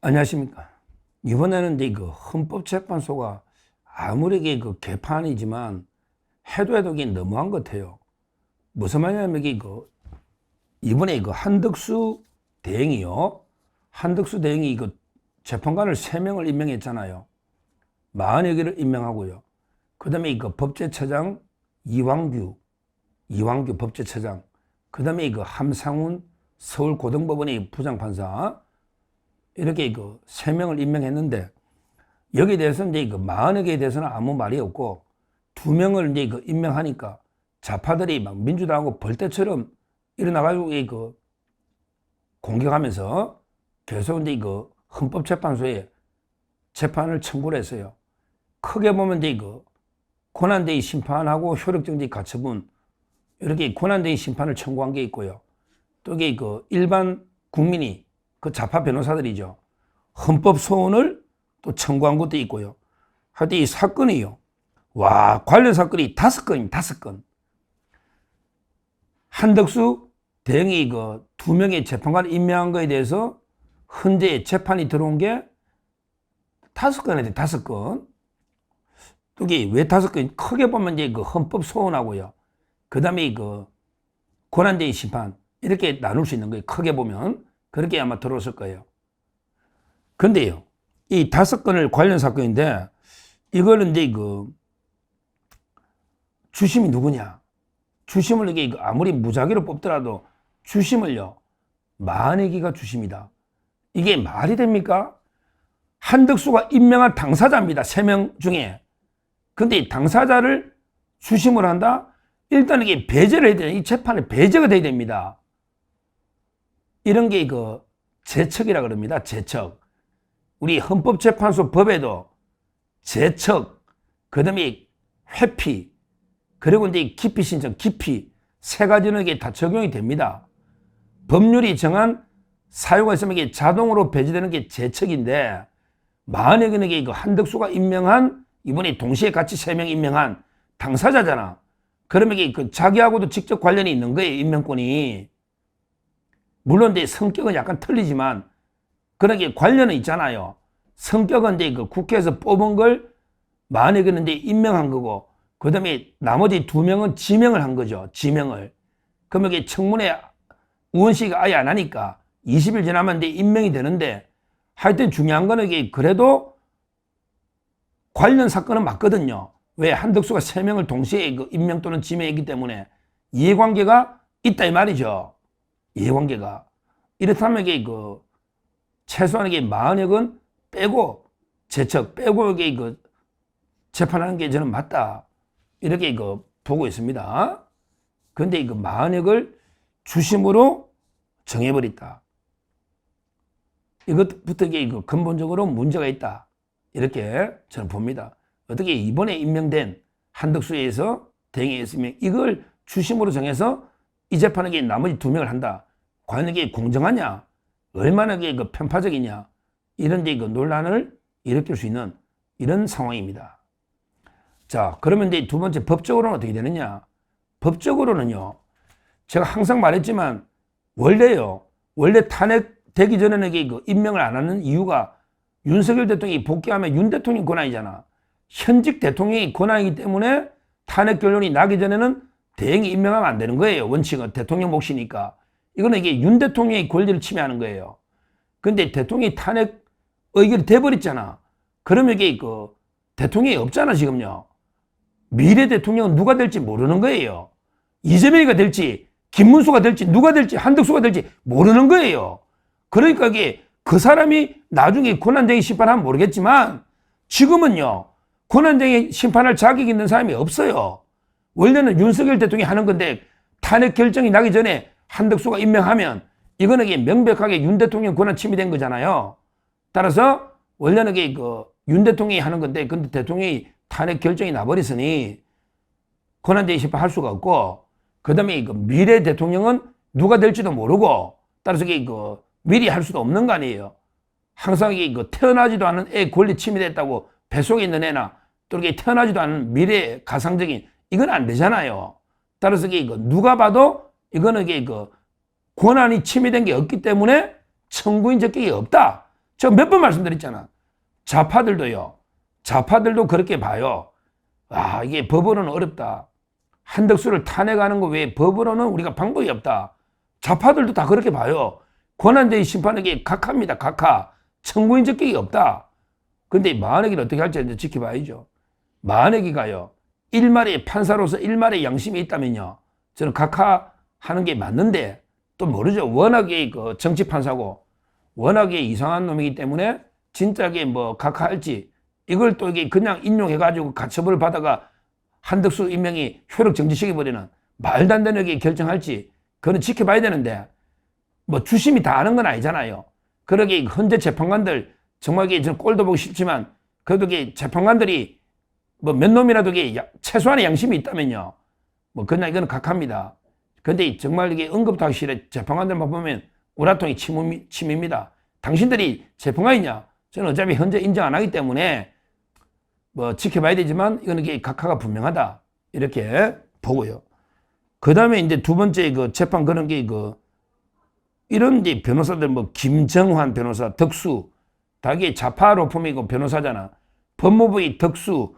안녕하십니까. 이번에는 이제 그 헌법재판소가 아무리 그 개판이지만 해도 이게 너무한 것 같아요. 무슨 말이냐면 이게 이번에 한덕수 대행이요. 한덕수 대행이 재판관을 3명을 임명했잖아요. 40여개를 임명하고요. 그 다음에 법제처장 이왕규 법제처장. 그 다음에 함상훈 서울고등법원의 부장판사. 이렇게 3명을 임명했는데, 여기에 대해서는 이제 40개에 대해서는 아무 말이 없고, 2명을 이제 임명하니까 좌파들이 막 민주당하고 벌떼처럼 일어나가지고 공격하면서 계속 이제 헌법재판소에 재판을 청구를 했어요. 크게 보면 이제 권한대행 심판하고 효력정지 가처분, 이렇게 권한대행 심판을 청구한 게 있고요. 또 이게 일반 국민이 좌파 변호사들이죠. 헌법 소원을 또 청구한 것도 있고요. 하여튼 이 사건이요. 와, 관련 사건이 5건입니다. 5건. 한덕수 대행이 2명의 재판관을 임명한 거에 대해서 현재 재판이 들어온 게 5건이에요. 5건. 또 이게 왜 5건? 크게 보면 이제 헌법 소원하고요. 그 다음에 권한대행 심판. 이렇게 나눌 수 있는 거예요. 크게 보면. 그렇게 아마 들어왔을 거예요. 근데요, 이 5건을 관련 사건인데, 이거는 이제 주심이 누구냐? 주심을 이게 아무리 무작위로 뽑더라도 주심을요, 40개가 주심이다. 이게 말이 됩니까? 한덕수가 임명한 당사자입니다. 3명 중에. 근데 이 당사자를 주심을 한다? 일단 이게 배제를 해야 돼요. 이 재판에 배제가 돼야 됩니다. 이런 게 제척이라 그럽니다. 제척. 우리 헌법재판소 법에도 제척, 그 다음에 회피, 그리고 이제 기피 신청, 기피, 3가지는 이게 다 적용이 됩니다. 법률이 정한 사유가 있으면 이게 자동으로 배제되는 게 제척인데, 만약에 이게 한덕수가 임명한, 이번에 동시에 같이 3명 임명한 당사자잖아. 그러면 이게 자기하고도 직접 관련이 있는 거예요. 임명권이. 물론 이제 성격은 약간 틀리지만 그러게 관련은 있잖아요. 성격은 이제 국회에서 뽑은 걸 만약에는 이제 임명한 거고, 그 다음에 나머지 2명은 지명을 한 거죠. 지명을. 그러면 이게 청문회 의원식이 아예 안 하니까 20일 지나면 이제 임명이 되는데, 하여튼 중요한 거는 이게 그래도 관련 사건은 맞거든요. 왜? 한덕수가 3명을 동시에 임명 또는 지명했기 때문에 이해관계가 있다 이 말이죠. 이해관계가. 이렇다면 이게 최소한 이게 40억은 빼고, 제척 빼고 이게 재판하는 게 저는 맞다. 이렇게 보고 있습니다. 그런데 40억을 주심으로 정해버렸다. 이것부터 이게 근본적으로 문제가 있다. 이렇게 저는 봅니다. 어떻게 이번에 임명된 한덕수에 의해서 대행에 있으면 이걸 주심으로 정해서 이 재판에 나머지 2명을 한다. 과연 이게 공정하냐? 얼마나 이게 편파적이냐? 이런 데 논란을 일으킬 수 있는 이런 상황입니다. 자, 그러면 이제 두 번째 법적으로는 어떻게 되느냐? 법적으로는요, 제가 항상 말했지만, 원래 탄핵되기 전에는 이게 임명을 안 하는 이유가 윤석열 대통령이 복귀하면 윤 대통령 권한이잖아. 현직 대통령이 권한이기 때문에 탄핵 결론이 나기 전에는 대행이 임명하면 안 되는 거예요. 원칙은 대통령 몫이니까. 이거는 이게 윤 대통령의 권리를 침해하는 거예요. 근데 대통령이 탄핵 의결이 돼버렸잖아. 그러면 이게 대통령이 없잖아, 지금요. 미래 대통령은 누가 될지 모르는 거예요. 이재명이가 될지, 김문수가 될지, 누가 될지, 한덕수가 될지 모르는 거예요. 그러니까 이게 그 사람이 나중에 권한쟁의 심판하면 모르겠지만, 지금은요, 권한쟁의 심판할 자격이 있는 사람이 없어요. 원래는 윤석열 대통령이 하는 건데, 탄핵 결정이 나기 전에 한덕수가 임명하면 이거는 이게 명백하게 윤 대통령 권한 침해된 거잖아요. 따라서 원래는 이게 윤 대통령이 하는 건데, 근데 대통령이 탄핵 결정이 나버렸으니 권한쟁의 심판할 수가 없고, 그 다음에 미래 대통령은 누가 될지도 모르고, 따라서 이게 미리 할 수도 없는 거 아니에요. 항상 이게 태어나지도 않은 애 권리 침해됐다고 뱃속에 있는 애나 또 이렇게 태어나지도 않은 미래 가상적인 이건 안 되잖아요. 따라서 이게 누가 봐도 이거는 이게 권한이 침해된 게 없기 때문에 청구인 적격이 없다. 제가 몇 번 말씀드렸잖아. 좌파들도 그렇게 봐요. 아, 이게 법으로는 어렵다. 한덕수를 탄핵하는 거 외에 법으로는 우리가 방법이 없다. 좌파들도 다 그렇게 봐요. 권한제의 심판에게 각하입니다. 각하. 청구인 적격이 없다. 근데 마흔애기를 어떻게 할지 이제 지켜봐야죠. 마흔애기가요, 일말의 판사로서 일말의 양심이 있다면요, 저는 각하하는 게 맞는데, 또 모르죠. 워낙에 그 정치 판사고 워낙에 이상한 놈이기 때문에 진짜게 뭐 각하할지, 이걸 또 이게 그냥 인용해가지고 가처분을 받아가 한덕수 임명이 효력 정지시켜버리는 말도 안 되는 게 결정할지, 그건 지켜봐야 되는데, 뭐 주심이 다 아는 건 아니잖아요. 그러게 현재 재판관들 정말 이게 저는 꼴도 보기 싫지만, 그래도 이게 재판관들이 뭐 몇 놈이라도 이게 최소한의 양심이 있다면요, 뭐 그냥 이거는 각하입니다. 근데 정말 이게 언급도 하기 싫어. 재판관들만 보면 우라통이 침입니다. 당신들이 재판관이냐? 저는 어차피 현재 인정 안 하기 때문에 뭐 지켜봐야 되지만, 이거는 이게 각하가 분명하다, 이렇게 보고요. 그 다음에 이제 두 번째 그 재판 그런 게 이런 이제 변호사들, 뭐 김정환 변호사, 덕수, 다 이게 좌파로 보면 변호사잖아. 법무부의 덕수,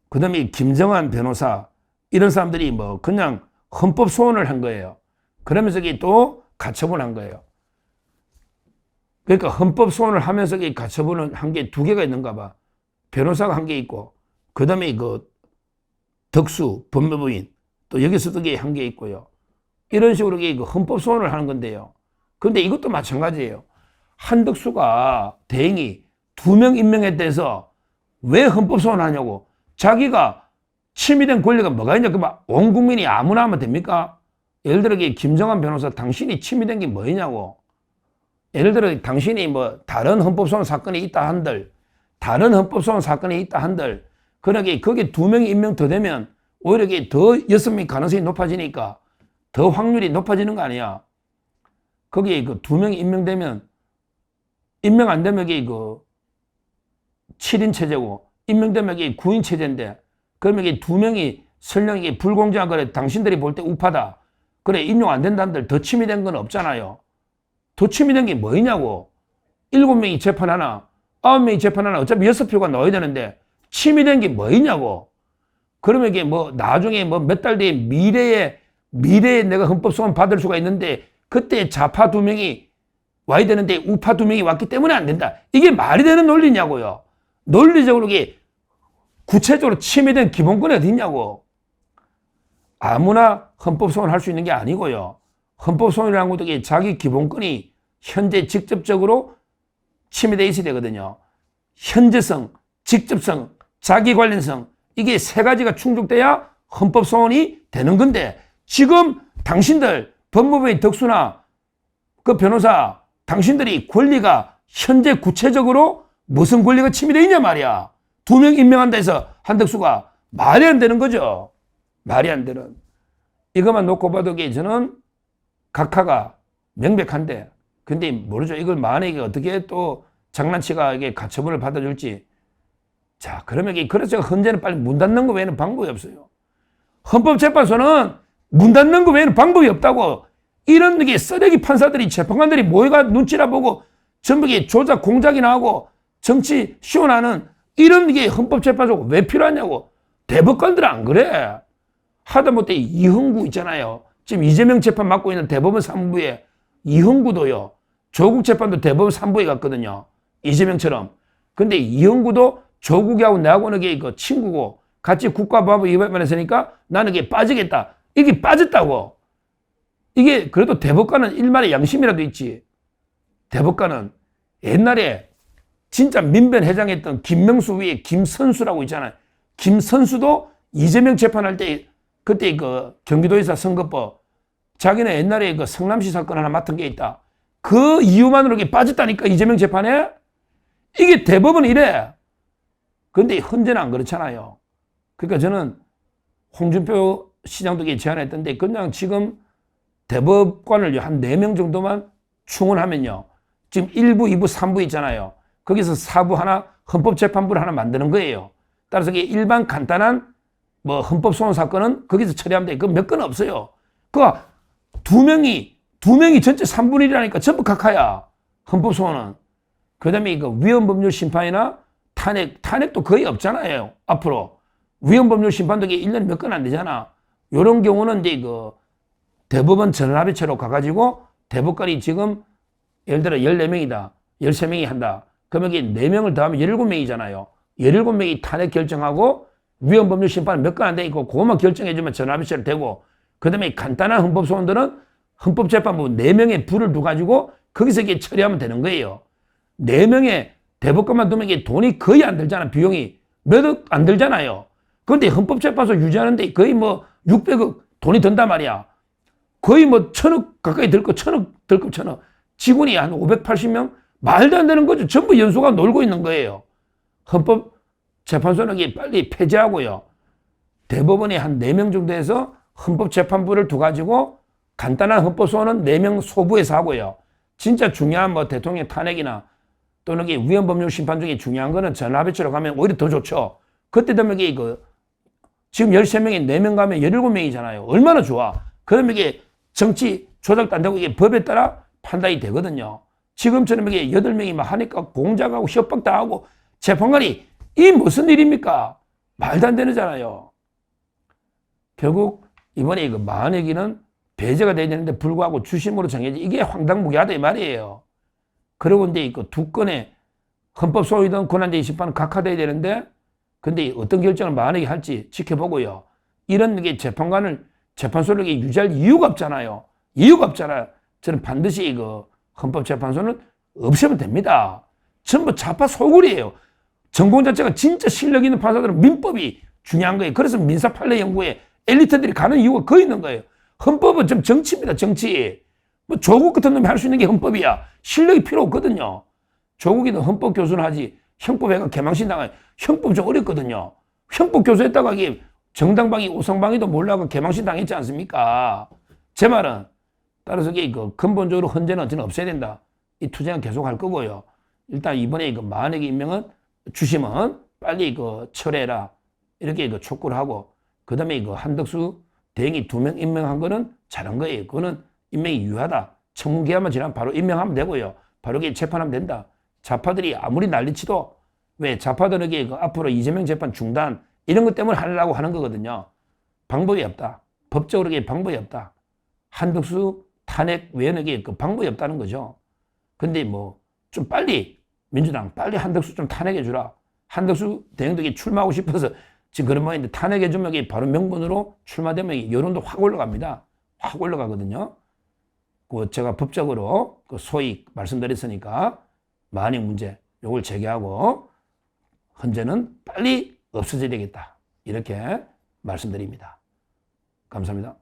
그 다음에 김정환 변호사, 이런 사람들이 뭐 그냥 헌법 소원을 한 거예요. 그러면서 이게 또 가처분을 한 거예요. 그러니까 헌법 소원을 하면서 가처분을 한 게 두 개가 있는가 봐. 변호사가 한 게 있고, 그 다음에 그 덕수 법무부인 또 여기서도 한 게 있고요. 이런 식으로 그 헌법 소원을 하는 건데요. 근데 이것도 마찬가지예요. 한덕수가 대행이 2명 임명에 대해서 왜 헌법 소원을 하냐고. 자기가 침해된 권리가 뭐가 있냐. 그만 온 국민이 아무나 하면 됩니까? 예를 들어 김정환 변호사, 당신이 침해된 게 뭐냐고. 예를 들어 당신이 뭐 다른 헌법소원 사건이 있다 한들, 다른 헌법소원 사건이 있다 한들, 그러게 거기에 2명이 임명 더 되면 오히려 이게 더 6명 가능성이 높아지니까 더 확률이 높아지는 거 아니야. 거기에 그 2명이 임명되면, 임명 안 되면 이게 그 7인 체제고, 임명되면 이게 9인 체제인데, 그러면 이게 2명이 설령 이게 불공정한 거래, 당신들이 볼 때 우파다, 그래 임용 안 된다는들 더 침해된 건 없잖아요. 더 침해된 게 뭐냐고. 7명이 재판하나 9명이 재판하나 어차피 6표가 넣어야 되는데 침해된 게 뭐냐고. 그러면 이게 뭐 나중에 뭐 몇 달 뒤에 미래에 내가 헌법소원 받을 수가 있는데, 그때 좌파 2명이 와야 되는데 우파 2명이 왔기 때문에 안 된다. 이게 말이 되는 논리냐고요. 논리적으로 이게 구체적으로 침해된 기본권이 어디 있냐고. 아무나 헌법소원을 할 수 있는 게 아니고요. 헌법소원이라는 것도 이게 자기 기본권이 현재 직접적으로 침해되어 있어야 되거든요. 현재성, 직접성, 자기 관련성, 이게 세 가지가 충족돼야 헌법소원이 되는 건데, 지금 당신들 법무부의 덕수나 그 변호사, 당신들이 권리가 현재 구체적으로 무슨 권리가 침해되어 있냐 말이야. 2명 임명한다 해서 한덕수가 말이 안 되는 거죠. 말이 안 되는. 이것만 놓고 봐도 저는 각하가 명백한데, 근데 모르죠. 이걸 만약에 어떻게 또 장난치가 이게 가처분을 받아줄지. 자, 그러면 그래서 헌재는 빨리 문 닫는 거 외에는 방법이 없어요. 헌법재판소는 문 닫는 거 외에는 방법이 없다고. 이런 게 쓰레기 판사들이, 재판관들이 모여가 눈치나 보고 전부 조작 공작이나 하고 정치 시원하는 이런 게 헌법재판소가 왜 필요하냐고. 대법관들은 안 그래. 하다못해 이흥구 있잖아요. 지금 이재명 재판 맡고 있는 대법원 3부에 이흥구도요, 조국 재판도 대법원 3부에 갔거든요. 이재명처럼. 근데 이흥구도 조국하고 내하고는 그 친구고 같이 국가보안법 위반했으니까 나는 이게 빠지겠다. 이게 빠졌다고. 이게 그래도 대법관은 일말의 양심이라도 있지. 대법관은 옛날에 진짜 민변회장했던 김명수 위에 김선수라고 있잖아요. 김선수도 이재명 재판할 때 그때 그 경기도지사 선거법, 자기는 옛날에 그 성남시 사건 하나 맡은 게 있다. 그 이유만으로 이게 빠졌다니까, 이재명 재판에. 이게 대법원은 이래. 근데 헌재는 안 그렇잖아요. 그러니까 저는 홍준표 시장도 제안했던데, 그냥 지금 대법관을 한 4명 정도만 충원하면요, 지금 1부, 2부, 3부 있잖아요. 거기서 4부 하나, 헌법재판부를 하나 만드는 거예요. 따라서 이게 일반 간단한 뭐 헌법소원 사건은 거기서 처리하면 돼. 그 몇 건 없어요. 두 명이 전체 3분의 1이라니까 전부 각하야. 헌법소원은. 그 다음에 그 위헌법률 심판이나 탄핵도 거의 없잖아요. 앞으로. 위헌법률 심판도 1년에 몇 건 안 되잖아. 요런 경우는 이제 그 대법원 전원합의체로 가가지고 대법관이 지금 예를 들어 14명이다. 13명이 한다. 그러면 이게 4명을 더하면 17명이잖아요. 17명이 탄핵 결정하고 위헌법률 심판은 몇 건 안 되니까 그것만 결정해주면 전원합의체로 되고 그 다음에 간단한 헌법소원들은 헌법재판부 4명의 부를 두가지고 거기서 이게 처리하면 되는 거예요. 4명의 대법관만 두면 이게 돈이 거의 안 들잖아. 비용이 몇 억 안 들잖아요. 그런데 헌법재판소 유지하는데 거의 뭐 600억 돈이 든단 말이야. 거의 뭐 1000억 가까이 들 거, 1000억 들 거, 1000억. 직원이 한 580명? 말도 안 되는 거죠. 전부 연수가 놀고 있는 거예요. 헌법재판소는 이게 빨리 폐지하고요. 대법원이 한 4명 정도 해서 헌법재판부를 두가지고 간단한 헌법소원은 4명 소부에서 하고요. 진짜 중요한 뭐 대통령 탄핵이나 또는 이게 위헌법률 심판 중에 중요한 거는 전합의체로 가면 오히려 더 좋죠. 그때 되면 이게 지금 13명에 4명 가면 17명이잖아요. 얼마나 좋아. 그러면 이게 정치 조작도 안 되고 이게 법에 따라 판단이 되거든요. 지금처럼 이게 8명이 막 하니까 공작하고 협박당하고 재판관이 이 무슨 일입니까? 말도 안 되잖아요. 결국 이번에 이거 만약에는 배제가 돼야 되는데 불구하고 주심으로 정해지 이게 황당무계하다 이 말이에요. 그리고 이제 그 2건의 헌법 소위든 권한제의 심판은 각하돼야 되는데 근데 어떤 결정을 만약에 할지 지켜보고요. 이런 게 재판소를 유지할 이유가 없잖아요. 이유가 없잖아요. 저는 반드시 이거 헌법재판소는 없애면 됩니다. 전부 좌파 소굴이에요. 전공 자체가 진짜 실력 있는 판사들은 민법이 중요한 거예요. 그래서 민사 판례 연구에 엘리트들이 가는 이유가 거의 있는 거예요. 헌법은 좀 정치입니다. 정치. 뭐 조국 같은 놈이 할 수 있는 게 헌법이야. 실력이 필요 없거든요. 조국이도 헌법 교수는 하지 형법회가 개망신 당해. 형법 좀 어렵거든요. 형법 교수했다가 이게 정당방위 오상방위도 몰라가 개망신 당했지 않습니까? 제 말은 따라서 이게 근본적으로 헌재는 저는 없애야 된다. 이 투쟁은 계속 할 거고요. 일단 이번에 만약에 임명은 주심은 빨리 철회해라. 이렇게 촉구를 하고 그 다음에 한덕수 대행이 2명 임명한 거는 잘한 거예요. 그거는 임명이 유효하다. 청문기한만 지나면 바로 임명하면 되고요. 바로 이게 재판하면 된다. 좌파들이 아무리 난리치도 왜 좌파들에게 앞으로 이재명 재판 중단 이런 것 때문에 하려고 하는 거거든요. 방법이 없다. 법적으로 방법이 없다. 한덕수 탄핵 외에는 방법이 없다는 거죠. 근데 뭐 좀 빨리 민주당 빨리 한덕수 좀 탄핵해 주라. 한덕수 대행도 출마하고 싶어서 지금 그런 모양인데 탄핵해 주면 바로 명분으로 출마되면 여론도 확 올라갑니다. 확 올라가거든요. 제가 법적으로 소위 말씀드렸으니까 만약 문제 요걸 제기하고 헌재는 빨리 없어져야 되겠다. 이렇게 말씀드립니다. 감사합니다.